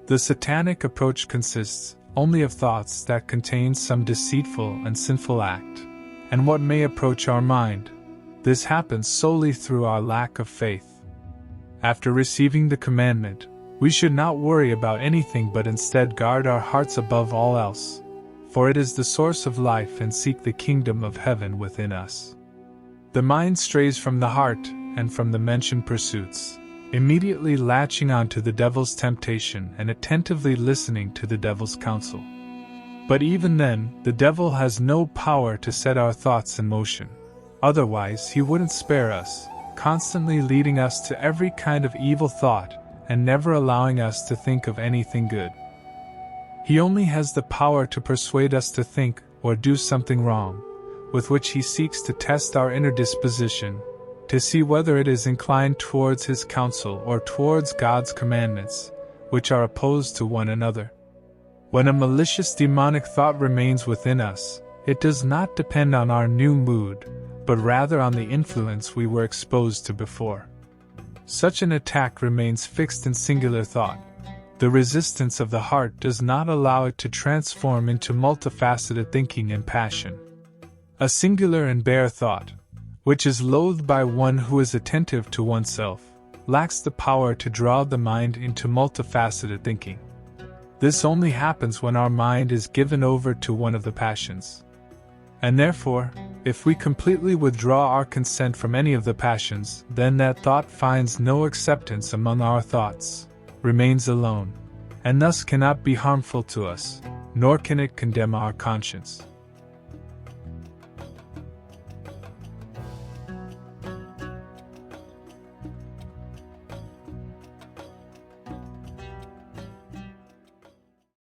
The Satanic approach consists only of thoughts that contain some deceitful and sinful act, and what may approach our mind. This happens solely through our lack of faith. After receiving the commandment, we should not worry about anything but instead guard our hearts above all else, for it is the source of life, and seek the kingdom of heaven within us. The mind strays from the heart and from the mentioned pursuits, immediately latching on to the devil's temptation and attentively listening to the devil's counsel. But even then, the devil has no power to set our thoughts in motion. Otherwise, he wouldn't spare us, constantly leading us to every kind of evil thought and never allowing us to think of anything good. He only has the power to persuade us to think or do something wrong, with which he seeks to test our inner disposition, to see whether it is inclined towards his counsel or towards God's commandments, which are opposed to one another. When a malicious demonic thought remains within us, it does not depend on our new mood, but rather on the influence we were exposed to before. Such an attack remains fixed in singular thought. The resistance of the heart does not allow it to transform into multifaceted thinking and passion. A singular and bare thought, which is loathed by one who is attentive to oneself, lacks the power to draw the mind into multifaceted thinking. This only happens when our mind is given over to one of the passions. And therefore, if we completely withdraw our consent from any of the passions, then that thought finds no acceptance among our thoughts, remains alone, and thus cannot be harmful to us, nor can it condemn our conscience.